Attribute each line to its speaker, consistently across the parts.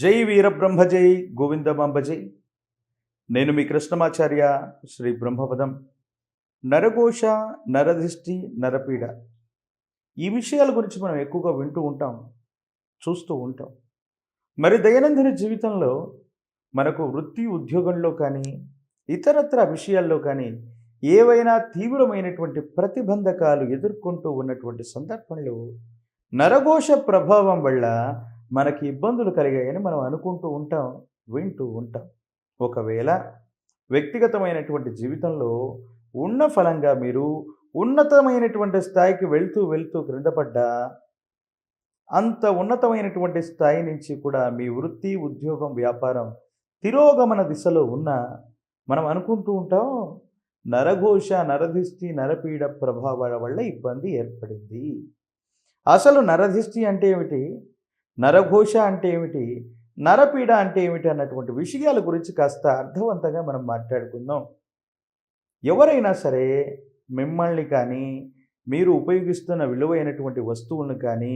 Speaker 1: జై వీరబ్రహ్మ జై గోవిందమాంబ జై. నేను మీ కృష్ణమాచార్య. శ్రీ బ్రహ్మపదం. నరఘోష, నరదిష్టి, నరపీడ, ఈ విషయాల గురించి మనం ఎక్కువగా వింటూ ఉంటాం, చూస్తూ ఉంటాం. మరి దైనందిన జీవితంలో మనకు వృత్తి ఉద్యోగంలో కానీ ఇతరత్ర విషయాల్లో కానీ ఏవైనా తీవ్రమైనటువంటి ప్రతిబంధకాలు ఎదుర్కొంటూ ఉన్నటువంటి సందర్భంలో నరఘోష ప్రభావం వల్ల మనకి ఇబ్బందులు కలిగాయని మనం అనుకుంటూ ఉంటాం, వింటూ ఉంటాం. ఒకవేళ వ్యక్తిగతమైనటువంటి జీవితంలో ఉన్న ఫలంగా మీరు ఉన్నతమైనటువంటి స్థాయికి వెళ్తూ వెళ్తూ క్రింద పడ్డా, అంత ఉన్నతమైనటువంటి స్థాయి నుంచి కూడా మీ వృత్తి ఉద్యోగం వ్యాపారం తిరోగమన దిశలో ఉన్న మనం అనుకుంటూ ఉంటాం, నరఘోష, నరదిష్టి, నరపీడ ప్రభావాల వల్ల ఇబ్బంది ఏర్పడింది. అసలు నరదిష్టి అంటే ఏమిటి, నరఘోష అంటే ఏమిటి, నరపీడ అంటే ఏమిటి అన్నటువంటి విషయాల గురించి కాస్త అర్థవంతంగా మనం మాట్లాడుకుందాం. ఎవరైనా సరే మిమ్మల్ని కానీ, మీరు ఉపయోగిస్తున్న విలువైనటువంటి వస్తువులను కానీ,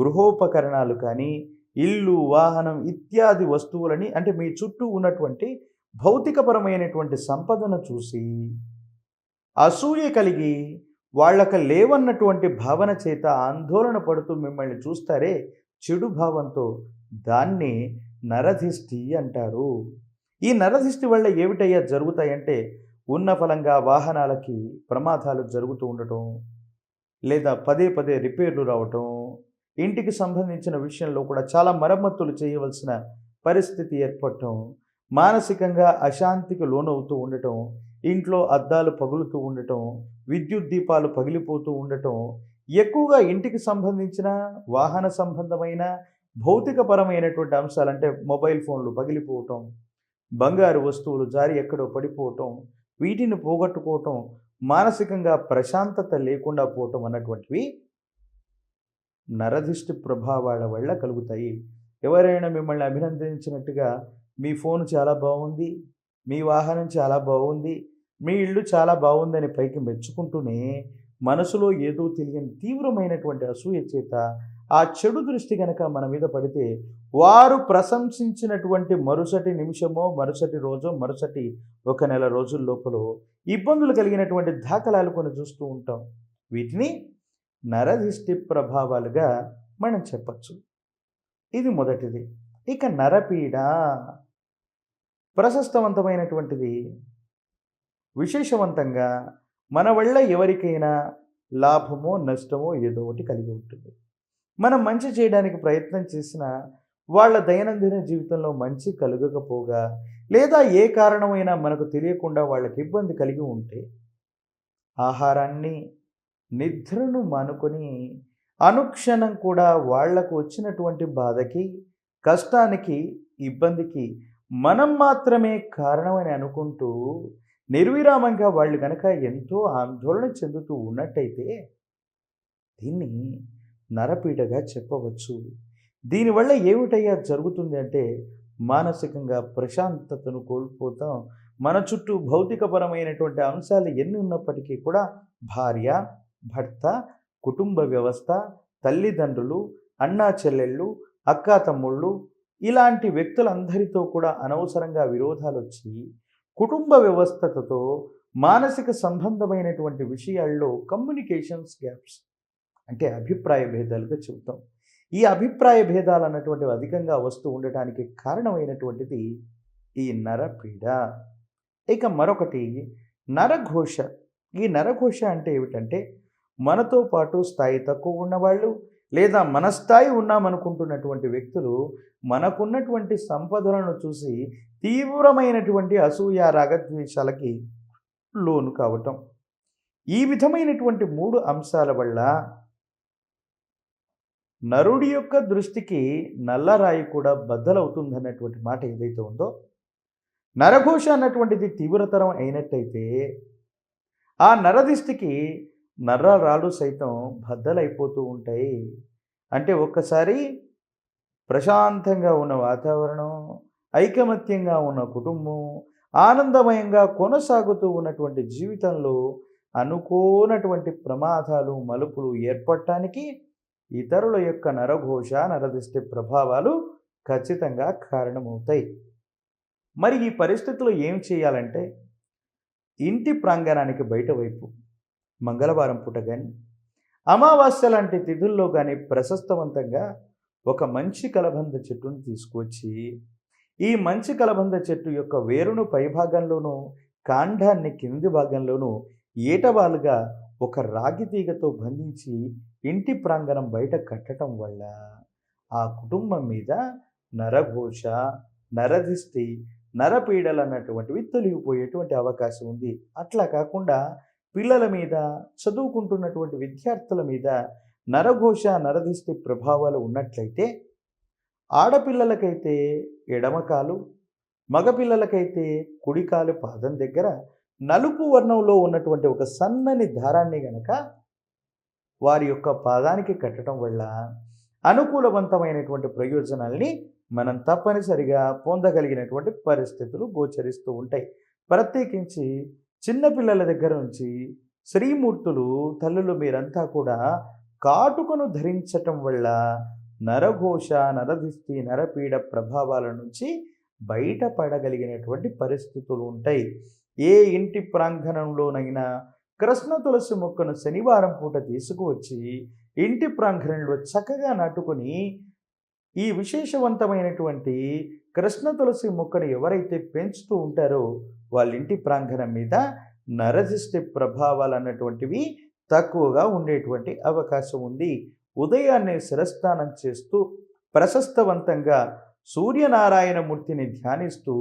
Speaker 1: గృహోపకరణాలు కానీ, ఇల్లు, వాహనం ఇత్యాది వస్తువులని, అంటే మీ చుట్టూ ఉన్నటువంటి భౌతికపరమైనటువంటి సంపదను చూసి అసూయ కలిగి వాళ్ళకి లేవన్నటువంటి భావన చేత ఆందోళన పడుతూ మిమ్మల్ని చూస్తారే చెడు భావంతో, దాన్ని నరదిష్టి అంటారు. ఈ నరదిష్టి వల్ల ఏమిటయ్యా జరుగుతాయంటే, ఉన్న ఫలంగా వాహనాలకి ప్రమాదాలు జరుగుతూ ఉండటం, లేదా పదే పదే రిపేర్లు రావటం, ఇంటికి సంబంధించిన విషయంలో కూడా చాలా మరమ్మతులు చేయవలసిన పరిస్థితి ఏర్పడటం, మానసికంగా అశాంతికి లోనవుతూ ఉండటం, ఇంట్లో అద్దాలు పగులుతూ ఉండటం, విద్యుత్ దీపాలు పగిలిపోతూ ఉండటం, ఎక్కువగా ఇంటికి సంబంధించిన వాహన సంబంధమైన భౌతికపరమైనటువంటి అంశాలు, అంటే మొబైల్ ఫోన్లు పగిలిపోవటం, బంగారు వస్తువులు జారి ఎక్కడో పడిపోవటం, వీటిని పోగొట్టుకోవటం, మానసికంగా ప్రశాంతత లేకుండా పోవటం అన్నటువంటివి నరదిష్టి ప్రభావాల వల్ల కలుగుతాయి. ఎవరైనా మిమ్మల్ని అభినందించినట్టుగా మీ ఫోన్ చాలా బాగుంది, మీ వాహనం చాలా బాగుంది, మీ ఇల్లు చాలా బాగుందని పైకి మెచ్చుకుంటూనే మనసులో ఏదో తెలియని తీవ్రమైనటువంటి అసూయ చేత ఆ చెడు దృష్టి కనుక మన మీద పడితే, వారు ప్రశంసించినటువంటి మరుసటి నిమిషమో, మరుసటి రోజో, మరుసటి ఒక నెల రోజుల లోపల ఇబ్బందులు కలిగినటువంటి దాఖలాలు కొన్ని చూస్తూ ఉంటాం. వీటిని నరదిష్టి ప్రభావాలుగా మనం చెప్పచ్చు. ఇది మొదటిది. ఇక నరపీడ ప్రశస్తవంతమైనటువంటిది, విశేషవంతంగా మన వల్ల ఎవరికైనా లాభమో నష్టమో ఏదో ఒకటి కలిగి ఉంటుంది. మనం మంచి చేయడానికి ప్రయత్నం చేసినా వాళ్ళ దైనందిన జీవితంలో మంచి కలగకపోగా, లేదా ఏ కారణమైనా మనకు తెలియకుండా వాళ్ళకి ఇబ్బంది కలిగి ఉంటే, ఆహారాన్ని, నిద్రను మానుకొని అనుక్షణం కూడా వాళ్లకు వచ్చినటువంటి బాధకి, కష్టానికి, ఇబ్బందికి మనం మాత్రమే కారణమని అనుకుంటూ నిర్విరామంగా వాళ్ళు కనుక ఎంతో ఆందోళన చెందుతూ ఉన్నట్టయితే, దీన్ని నరపీడగా చెప్పవచ్చు. దీనివల్ల ఏమిటయ్యా జరుగుతుంది అంటే, మానసికంగా ప్రశాంతతను కోల్పోతాం. మన చుట్టూ భౌతికపరమైనటువంటి అంశాలు ఎన్ని ఉన్నప్పటికీ కూడా భార్య, భర్త, కుటుంబ వ్యవస్థ, తల్లిదండ్రులు, అన్నా చెల్లెళ్ళు, అక్కా తమ్ముళ్ళు, ఇలాంటి వ్యక్తులందరితో కూడా అనవసరంగా విరోధాలు వచ్చి, కుటుంబ వ్యవస్థతో మానసిక సంబంధమైనటువంటి విషయాల్లో కమ్యూనికేషన్స్ గ్యాప్స్, అంటే అభిప్రాయ భేదాలుగా చెబుతాం. ఈ అభిప్రాయ భేదాలు అన్నటువంటివి అధికంగా వస్తూ ఉండటానికి కారణమైనటువంటిది ఈ నరపీడ. ఇక మరొకటి నరఘోష. ఈ నరఘోష అంటే ఏమిటంటే, మనతో పాటు స్థాయి తక్కువ ఉన్నవాళ్ళు, లేదా మన స్థాయి ఉన్నామనుకుంటున్నటువంటి వ్యక్తులు మనకున్నటువంటి సంపదలను చూసి తీవ్రమైనటువంటి అసూయ, రాగద్వేషాలకి లోను కావటం. ఈ విధమైనటువంటి 3 అంశాల వల్ల నరుడి యొక్క దృష్టికి నల్లరాయి కూడా బద్దలవుతుందన్నటువంటి మాట ఏదైతే ఉందో, నరఘోష అన్నటువంటిది తీవ్రతరం అయినట్టయితే, ఆ నరదిష్టికి నరరాళ్ళు సైతం బద్దలైపోతూ ఉంటాయి. అంటే ఒక్కసారి ప్రశాంతంగా ఉన్న వాతావరణం, ఐకమత్యంగా ఉన్న కుటుంబం, ఆనందమయంగా కొనసాగుతూ ఉన్నటువంటి జీవితంలో అనుకోనటువంటి ప్రమాదాలు, మలుపులు ఏర్పడటానికి ఇతరుల యొక్క నరఘోష, నరదిష్టి ప్రభావాలు ఖచ్చితంగా కారణమవుతాయి. మరి ఈ పరిస్థితిలో ఏం చేయాలంటే, ఇంటి ప్రాంగణానికి బయట వైపు మంగళవారం పూట గాని, అమావాస్య లాంటి తిథుల్లో గాని ప్రశస్తవంతంగా ఒక మంచి కలబంద చెట్టును తీసుకొచ్చి, ఈ మంచి కలబంద చెట్టు యొక్క వేరును పైభాగంలోనూ, కాండాన్ని కింది భాగంలోనూ ఏటవాలుగా ఒక రాగి తీగతో బంధించి ఇంటి ప్రాంగణం బయట కట్టడం వల్ల ఆ కుటుంబం మీద నరఘోష, నరదిష్టి, నరపీడలు అన్నటువంటివి తొలగిపోయేటువంటి అవకాశం ఉంది. అట్లా కాకుండా పిల్లల మీద, చదువుకుంటున్నటువంటి విద్యార్థుల మీద నరఘోష, నరదిష్టి ప్రభావాలు ఉన్నట్లయితే ఆడపిల్లలకైతే ఎడమకాలు, మగపిల్లలకైతే కుడికాలు పాదం దగ్గర నలుపు వర్ణంలో ఉన్నటువంటి ఒక సన్నని దారాన్ని గనక వారి యొక్క పాదానికి కట్టడం వల్ల అనుకూలవంతమైనటువంటి ప్రయోజనాల్ని మనం తప్పనిసరిగా పొందగలిగినటువంటి పరిస్థితులు గోచరిస్తూ ఉంటాయి. ప్రత్యేకించి చిన్నపిల్లల దగ్గర నుంచి శ్రీమూర్తులు, తల్లులు మీరంతా కూడా కాటుకను ధరించటం వల్ల నరఘోష, నరదిష్టి, నరపీడ ప్రభావాల నుంచి బయటపడగలిగినటువంటి పరిస్థితులు ఉంటాయి. ఏ ఇంటి ప్రాంగణంలోనైనా కృష్ణ తులసి మొక్కను శనివారం పూట తీసుకువచ్చి ఇంటి ప్రాంగణంలో చక్కగా నాటుకొని ఈ విశేషవంతమైనటువంటి కృష్ణ తులసి మొక్కను ఎవరైతే పెంచుతూ ఉంటారో వాళ్ళ ఇంటి ప్రాంగణం మీద నరదిష్టి ప్రభావాలు అన్నటువంటివి తక్కువగా ఉండేటువంటి అవకాశం ఉంది. ఉదయాన్నే శిరస్నానం చేస్తూ ప్రశస్తవంతంగా సూర్యనారాయణమూర్తిని ధ్యానిస్తూ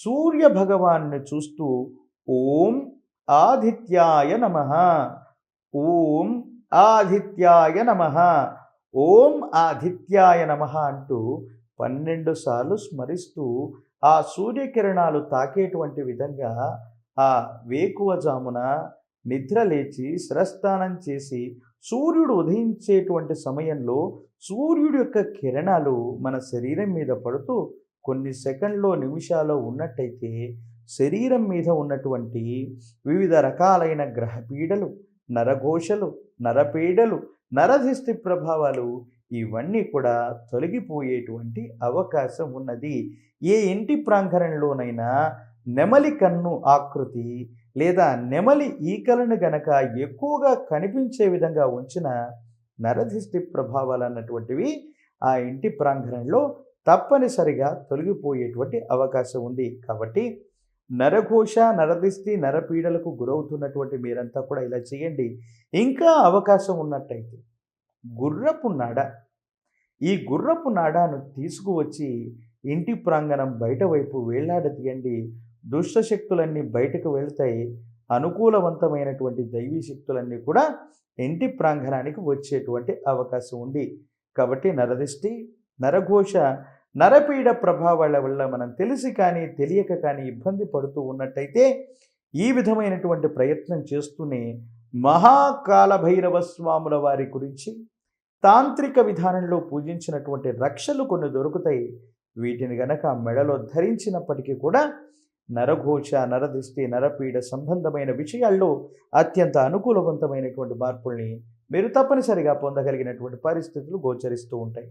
Speaker 1: సూర్య భగవాన్ని చూస్తూ ఓం ఆదిత్యాయ నమః, ఓం ఆదిత్యాయ నమః, ఓం ఆదిత్యాయ నమః అంటూ 12 సార్లు స్మరిస్తూ ఆ సూర్యకిరణాలు తాకేటువంటి విధంగా ఆ వేకువజామున నిద్ర లేచి శిరస్నానం చేసి సూర్యుడు ఉదయించేటువంటి సమయంలో సూర్యుడి యొక్క కిరణాలు మన శరీరం మీద పడుతూ కొన్ని సెకండ్లో నిమిషాల్లో ఉన్నట్టయితే శరీరం మీద ఉన్నటువంటి వివిధ రకాలైన గ్రహపీడలు, నరఘోషలు, నరపీడలు, నరదిష్టి ప్రభావాలు ఇవన్నీ కూడా తొలగిపోయేటువంటి అవకాశం ఉన్నది. ఏ ఇంటి ప్రాంగణంలోనైనా నెమలి కన్ను ఆకృతి లేదా నెమలి ఈకలను గనక ఎక్కువగా కనిపించే విధంగా ఉంచిన నరదిష్టి ప్రభావాలు అన్నటువంటివి ఆ ఇంటి ప్రాంగణంలో తప్పనిసరిగా తొలగిపోయేటువంటి అవకాశం ఉంది. కాబట్టి నరఘోష, నరదిష్టి, నరపీడలకు గురవుతున్నటువంటి మీరంతా కూడా ఇలా చేయండి. ఇంకా అవకాశం ఉన్నట్టయితే గుర్రపు నాడ, ఈ గుర్రపు నాడాను తీసుకువచ్చి ఇంటి ప్రాంగణం బయట వైపు వేళ్లాడదీయండి. దుష్ట శక్తులన్నీ బయటకు వెళ్తాయి. అనుకూలవంతమైనటువంటి దైవీ శక్తులన్నీ కూడా ఇంటి ప్రాంగణానికి వచ్చేటువంటి అవకాశం ఉంది. కాబట్టి నరదిష్టి, నరఘోష, నరపీడ ప్రభావాల వల్ల మనం తెలిసి కానీ తెలియక కానీ ఇబ్బంది పడుతూ ఉన్నట్టయితే ఈ విధమైనటువంటి ప్రయత్నం చేస్తూనే మహాకాలభైరవ స్వాముల వారి గురించి తాంత్రిక విధానంలో పూజించినటువంటి రక్షలు కొన్ని దొరుకుతాయి. వీటిని గనక మెడలో ధరించినప్పటికీ కూడా నరఘోష, నరదిష్టి, నరపీడ సంబంధమైన విషయాల్లో అత్యంత అనుకూలవంతమైనటువంటి మార్పుల్ని మీరు తప్పనిసరిగా పొందగలిగినటువంటి పరిస్థితులు గోచరిస్తూ ఉంటాయి.